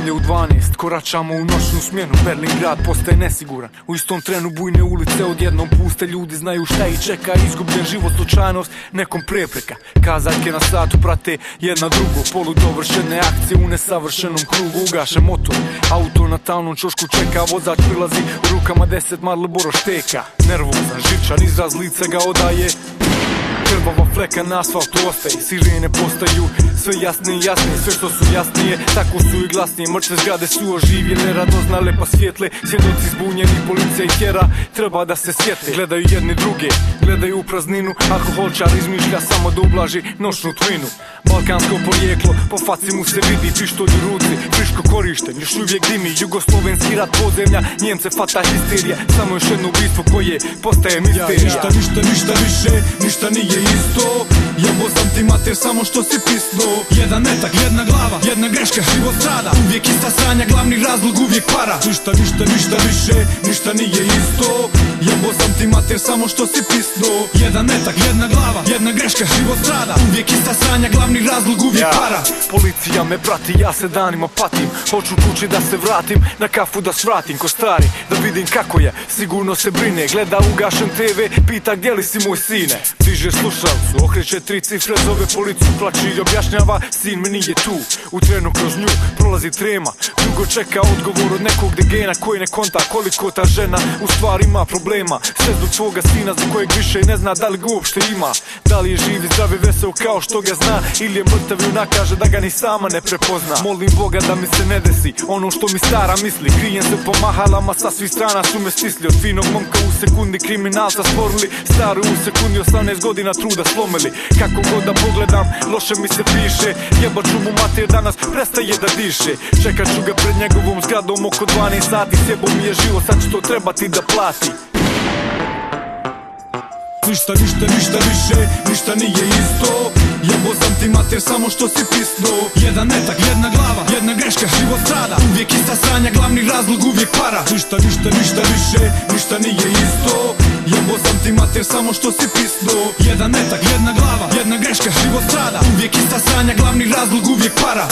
Nedelje u 12, koračamo u noćnu smjenu. Berlin grad postaje nesiguran, u istom trenu bujne ulice odjednom puste. Ljudi znaju šta ih čeka, izgubljen život, slučajnost, nekom prepreka. Kazaljke na satu prate jedna drugo, poludovršene akcije u nesavršenom krugu. Ugaše motor, auto na tamnom čošku čeka, vozač prilazi, u rukama 10 Marlboro šteka. Nervozan, živčan, izraz lice ga odaje, krvava fleka na asfaltu ostaje. Sirene postaju sve jasnije i jasnije, sve što su jasnije tako su i glasnije. Mrtve zgrade su oživjene, radoznale pa svjetle, svjedoci zbunjeni, policija ih tjera, treba da se sjete. Gledaju jedni druge, gledaju u prazninu, alkoholčar izmišlja samo da ublaži noćnu tminu. Balkansko porijeklo, po faci mu se vidi, pištolj u ruci, friško korišten, još uvijek dimi. Jugoslovenski rat podzemlja, Njemce fata histerija, samo još jedno ubistvo koje postaje misterija. Ništa više, ništa nije isto. Jebo sam ti mater samo što si pisno. Jedan metak, jedna glava, jedna greška, život strada. Uvijek ista sranja, glavni razlog uvijek para. Ništa više, ništa nije isto. Jebo sam ti mater samo što si pisno. Jedan metak, jedna glava, jedna greška, život strada. Uvijek ista sranja, glavni razlog uvijek para. Policija me prati, ja se danima patim. Hoću kući da se vratim, na kafu da svratim ko stari, da vidim kako je, sigurno se brine. Gleda ugašen TV, pita gdje li si moj sine. Diže slušalcu, okreće 3 cifre, zove policiju, plači i objašnjava, sin mi nije tu. U trenu kroz nju prolazi trema, dugo čeka odgovor od nekog degena koji ne konta koliko ta žena u stvari ima problema. Sve zbog svoga sina za kojeg više ne zna da li ga uopšte ima. Da li je živ i zdrav i vesel kao što ga zna, ili je mrtav i nakaže da ga ni sama ne prepozna. Molim Boga da mi se ne desi ono što mi stara misli. Krijem se po mahalama, sa svih strana su me stisli. Od finog momka u sekundi kriminalca stvorili, staru u sekundi 18 godina truda slomili. Kako god da pogledam, loše mi se piše, jebat ću mu mater danas, prestaje da diše. Čekat ću ga pred njegovom zgradom oko 12 sati, sjebo mi je život, sad će to trebati da plati. Ništa više, ništa nije isto. Jebo sam ti mater samo što si pisno. Jedan metak, jedna glava, jedna greška, život strada. Uvijek ista sranja, glavni razlog uvijek para. Ništa više, ništa nije isto. Jebo sam ti mater samo što si pisno. Jedan metak, jedna glava, jedna greška, život strada. Uvijek ista sranja, glavni razlog uvijek para.